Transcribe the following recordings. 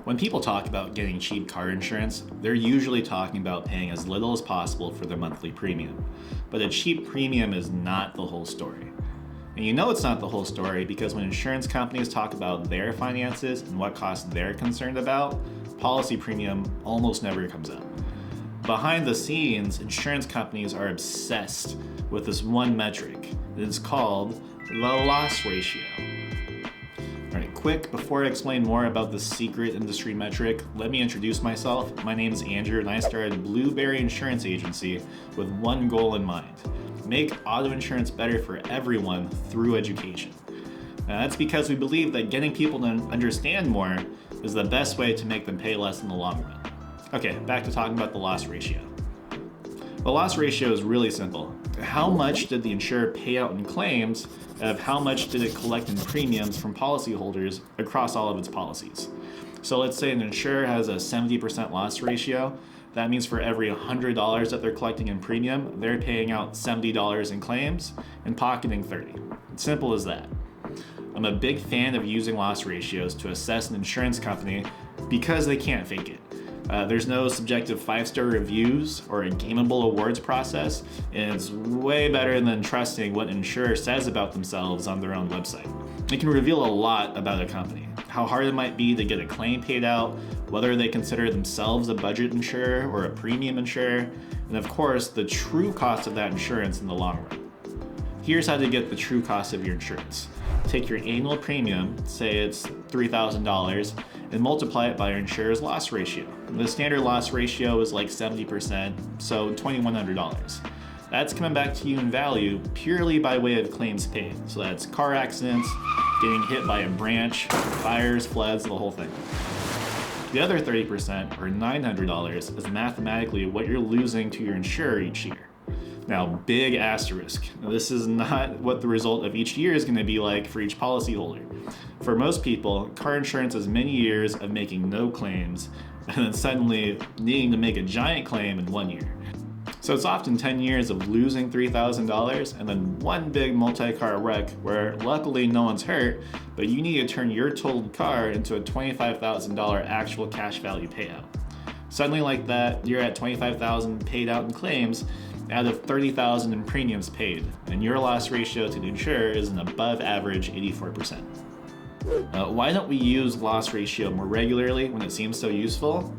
When people talk about getting cheap car insurance, they're usually talking about paying as little as possible for their monthly premium. But a cheap premium is not the whole story. And you know it's not the whole story because when insurance companies talk about their finances and what costs they're concerned about, policy premium almost never comes up. Behind the scenes, insurance companies are obsessed with this one metric. It's called the loss ratio. Alright, quick, before I explain more about this secret industry metric, let me introduce myself. My name is Andrew and I started Blueberry Insurance Agency with one goal in mind: make auto insurance better for everyone through education. Now, that's because we believe that getting people to understand more is the best way to make them pay less in the long run. Okay, back to talking about the loss ratio. The loss ratio is really simple. How much did the insurer pay out in claims, and of how much did it collect in premiums from policyholders across all of its policies? So let's say an insurer has a 70% loss ratio. That means for every $100 that they're collecting in premium, they're paying out $70 in claims and pocketing $30. Simple as that. I'm a big fan of using loss ratios to assess an insurance company because they can't fake it. There's no subjective 5-star reviews or a gameable awards process, and it's way better than trusting what an insurer says about themselves on their own website. It can reveal a lot about a company, how hard it might be to get a claim paid out, whether they consider themselves a budget insurer or a premium insurer, and of course, the true cost of that insurance in the long run. Here's how to get the true cost of your insurance. Take your annual premium, say it's $3,000, and multiply it by your insurer's loss ratio. The standard loss ratio is like 70%, so $2,100. That's coming back to you in value purely by way of claims paid. So that's car accidents, getting hit by a branch, fires, floods, the whole thing. The other 30%, or $900, is mathematically what you're losing to your insurer each year. Now, big asterisk. This is not what the result of each year is going to be like for each policyholder. For most people, car insurance is many years of making no claims and then suddenly needing to make a giant claim in 1 year. So it's often 10 years of losing $3,000 and then one big multi-car wreck where luckily no one's hurt, but you need to turn your totaled car into a $25,000 actual cash value payout. Suddenly like that, you're at $25,000 paid out in claims out of $30,000 in premiums paid, and your loss ratio to the insurer is an above average 84%. Why don't we use loss ratio more regularly when it seems so useful?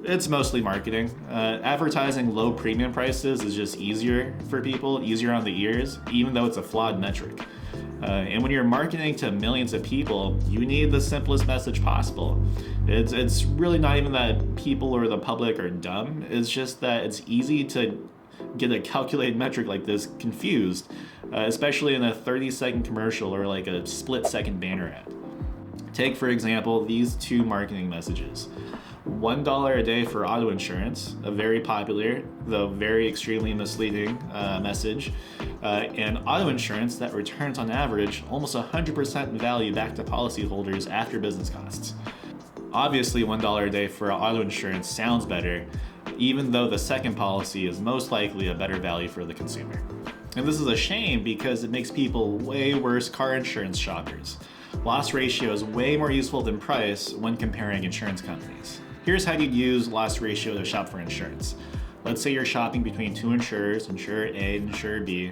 It's mostly marketing. Advertising low premium prices is just easier for people, easier on the ears, even though it's a flawed metric. And when you're marketing to millions of people, you need the simplest message possible. It's really not even that people or the public are dumb, it's just that it's easy to get a calculated metric like this confused, especially in a 30-second commercial or like a split-second banner ad. Take, for example, these two marketing messages. $1 a day for auto insurance, a very popular, though very extremely misleading message, and auto insurance that returns on average almost 100% in value back to policyholders after business costs. Obviously, $1 a day for auto insurance sounds better, even though the second policy is most likely a better value for the consumer. And this is a shame because it makes people way worse car insurance shoppers. Loss ratio is way more useful than price when comparing insurance companies. Here's how you'd use loss ratio to shop for insurance. Let's say you're shopping between two insurers, insurer A and insurer B.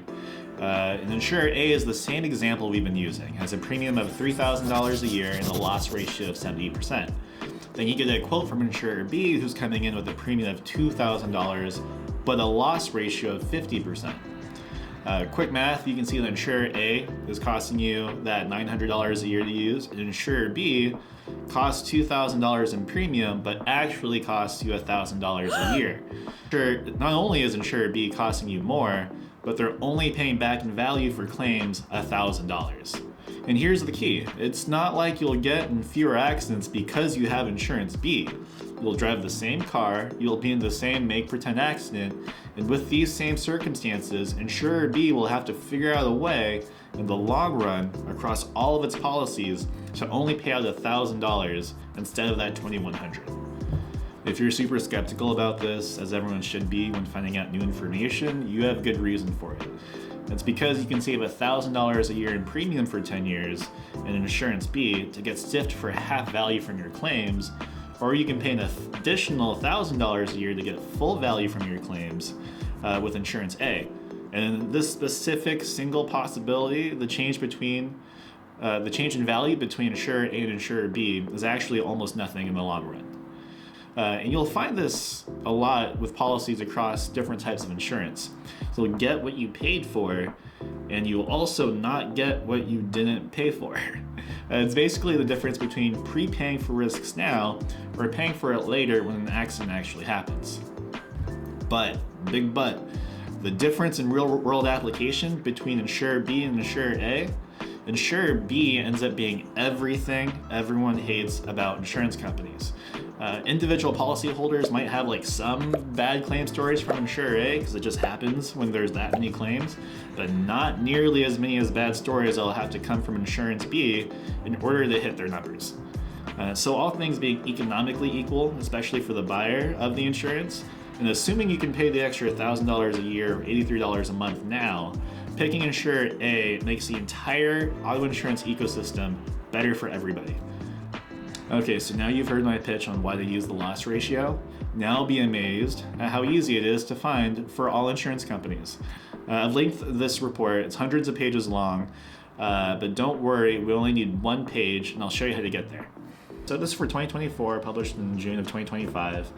And insurer A is the same example we've been using, has a premium of $3,000 a year and a loss ratio of 70%. Then you get a quote from insurer B who's coming in with a premium of $2,000, but a loss ratio of 50%. Quick math, you can see that insurer A is costing you that $900 a year to use, and insurer B costs $2,000 in premium, but actually costs you $1,000 a year. Not only is insurer B costing you more, but they're only paying back in value for claims $1,000. And here's the key. It's not like you'll get in fewer accidents because you have insurance B. You'll drive the same car, you'll be in the same make-pretend accident, and with these same circumstances, insurer B will have to figure out a way in the long run across all of its policies to only pay out $1,000 instead of that $2,100. If you're super skeptical about this, as everyone should be when finding out new information, you have good reason for it. It's because you can save $1,000 a year in premium for 10 years and insurance B to get stiffed for half value from your claims, or you can pay an additional $1,000 a year to get full value from your claims with Insurance A. And in this specific single possibility, the change in value between insurer A and insurer B is actually almost nothing in the long run. And you'll find this a lot with policies across different types of insurance. So you'll get what you paid for, and you'll also not get what you didn't pay for. It's basically the difference between prepaying for risks now or paying for it later when an accident actually happens. But, big but, the difference in real world application between insurer B and insurer A, insurer B ends up being everything everyone hates about insurance companies. Individual policyholders might have like some bad claim stories from insurer A because it just happens when there's that many claims, but not nearly as many as bad stories that'll have to come from insurance B in order to hit their numbers. So all things being economically equal, especially for the buyer of the insurance, and assuming you can pay the extra $1,000 a year or $83 a month now, picking insurer A makes the entire auto insurance ecosystem better for everybody. Okay, so now you've heard my pitch on why to use the loss ratio. Now be amazed at how easy it is to find for all insurance companies. I've linked this report. It's hundreds of pages long, but don't worry, we only need one page, and I'll show you how to get there. So this is for 2024, published in June of 2025.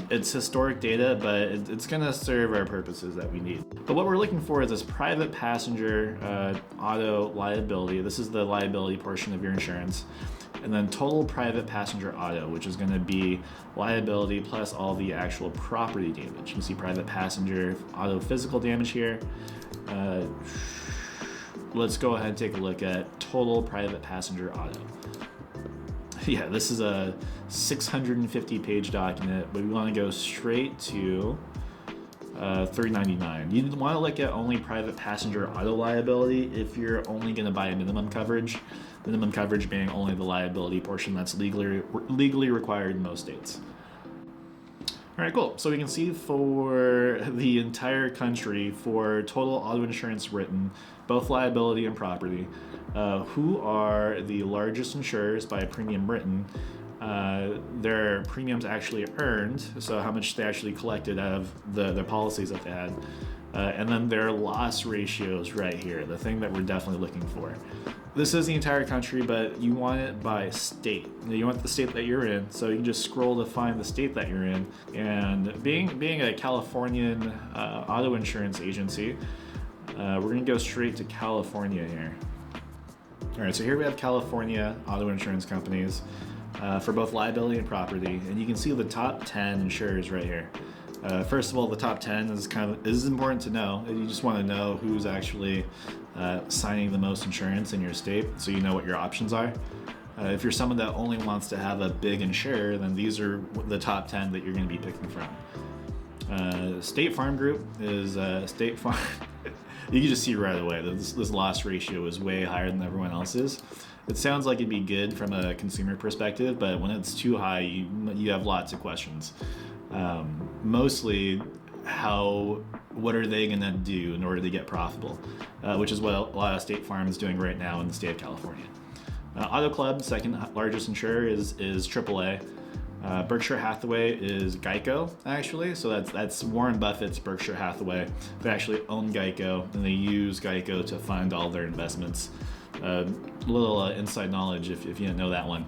It's historic data, but it's going to serve our purposes that we need. But what we're looking for is this private passenger auto liability. This is the liability portion of your insurance. And then total private passenger auto, which is going to be liability plus all the actual property damage. You can see private passenger auto physical damage here. Let's go ahead and take a look at total private passenger auto. Yeah, this is a 650-page document, but we want to go straight to $399. You want to look at only private passenger auto liability if you're only going to buy a minimum coverage. Minimum coverage being only the liability portion that's legally required in most states. All right, cool. So we can see for the entire country, for total auto insurance written, both liability and property, who are the largest insurers by premium written, their premiums actually earned, so how much they actually collected out of their policies that they had, and then their loss ratios right here, the thing that we're definitely looking for. This is the entire country, but you want it by state. You want the state that you're in, so you can just scroll to find the state that you're in. And being a Californian auto insurance agency, we're gonna go straight to California here. All right, so here we have California auto insurance companies for both liability and property, and you can see the top 10 insurers right here. First of all, the top 10 is important to know. You just want to know who's actually signing the most insurance in your state, so you know what your options are. If you're someone that only wants to have a big insurer, then these are the top 10 that you're going to be picking from. State Farm Group is State Farm. You can just see right away that this loss ratio is way higher than everyone else's. It sounds like it'd be good from a consumer perspective, but when it's too high, you have lots of questions. Mostly, what are they gonna do in order to get profitable, which is what a lot of State Farm is doing right now in the state of California. Auto Club, second largest insurer, is AAA. Berkshire Hathaway is Geico, actually. So that's Warren Buffett's Berkshire Hathaway. They actually own Geico, and they use Geico to fund all their investments. Little inside knowledge if you didn't know that one.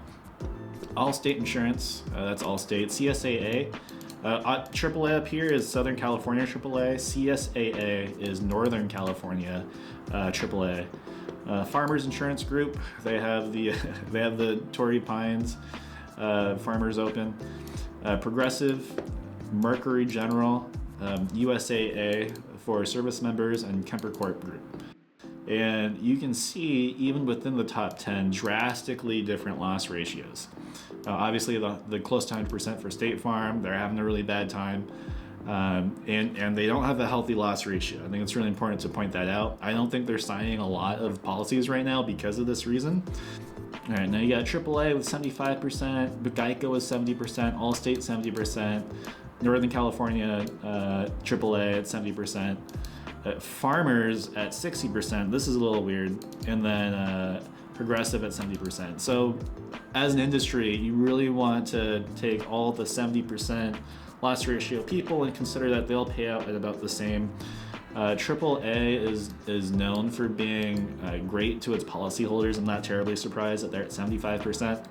Allstate Insurance, that's Allstate. CSAA, AAA up here is Southern California AAA. CSAA is Northern California AAA. Farmers Insurance Group, they have the Torrey Pines Farmers Open. Progressive, Mercury General, USAA for service members, and Kemper Corp Group. And you can see, even within the top 10, drastically different loss ratios. Obviously, the close to 100% for State Farm, they're having a really bad time. And they don't have a healthy loss ratio. I think it's really important to point that out. I don't think they're signing a lot of policies right now because of this reason. All right, now you got AAA with 75%, Geico with 70%, Allstate 70%, Northern California AAA at 70%. Farmers at 60%. This is a little weird. And then Progressive at 70%. So as an industry, you really want to take all the 70% loss ratio people and consider that they'll pay out at about the same. AAA is known for being great to its policyholders. I'm not terribly surprised that they're at 75%.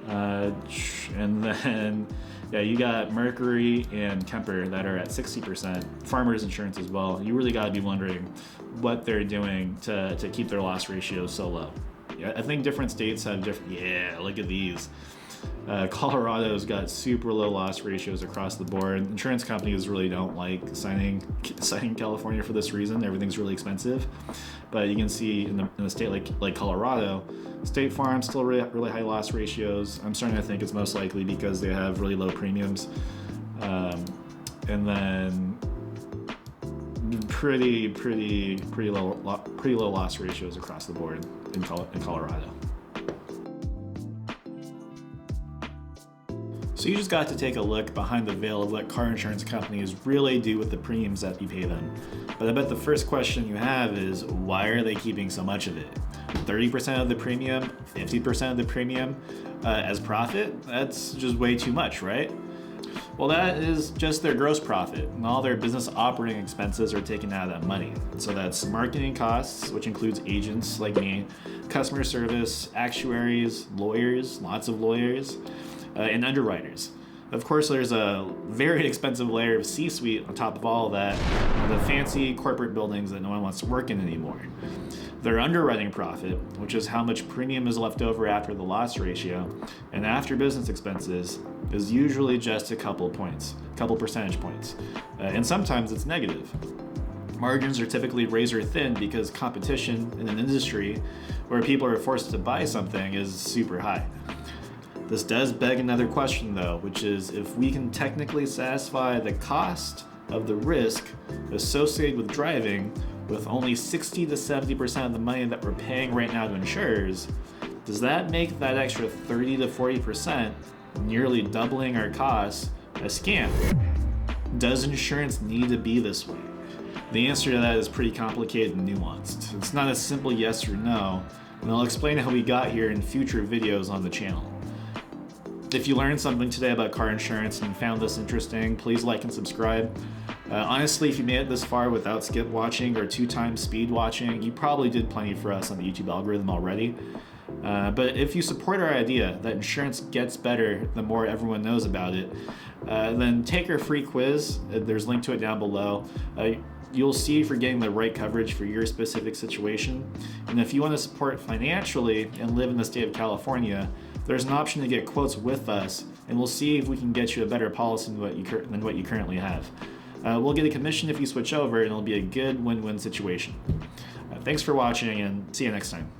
And then, yeah, you got Mercury and Kemper that are at 60%. Farmers Insurance as well. You really got to be wondering what they're doing to keep their loss ratios so low. Yeah, I think different states have different. Yeah, look at these. Colorado's got super low loss ratios across the board. Insurance companies really don't like signing California for this reason. Everything's really expensive. But you can see in a state like Colorado, State Farm still really high loss ratios. I'm starting to think it's most likely because they have really low premiums, and then pretty low loss ratios across the board in Colorado. So you just got to take a look behind the veil of what car insurance companies really do with the premiums that you pay them. But I bet the first question you have is, why are they keeping so much of it? 30% of the premium, 50% of the premium as profit? That's just way too much, right? Well, that is just their gross profit, and all their business operating expenses are taken out of that money. So that's marketing costs, which includes agents like me, customer service, actuaries, lawyers, lots of lawyers, and underwriters. Of course, there's a very expensive layer of C-suite on top of all of that, the fancy corporate buildings that no one wants to work in anymore. Their underwriting profit, which is how much premium is left over after the loss ratio, and after business expenses, is usually just a couple percentage points. And sometimes it's negative. Margins are typically razor thin because competition in an industry where people are forced to buy something is super high. This does beg another question though, which is if we can technically satisfy the cost of the risk associated with driving with only 60 to 70% of the money that we're paying right now to insurers, does that make that extra 30 to 40%, nearly doubling our costs, a scam? Does insurance need to be this way? The answer to that is pretty complicated and nuanced. It's not a simple yes or no, and I'll explain how we got here in future videos on the channel. If you learned something today about car insurance and found this interesting, please like and subscribe. Honestly, if you made it this far without skip watching or 2x speed watching, you probably did plenty for us on the YouTube algorithm already. But if you support our idea that insurance gets better the more everyone knows about it, then take our free quiz. There's a link to it down below. You'll see if you're getting the right coverage for your specific situation. And if you want to support financially and live in the state of California, there's an option to get quotes with us, and we'll see if we can get you a better policy than what you currently have. We'll get a commission if you switch over, and it'll be a good win-win situation. Thanks for watching, and see you next time.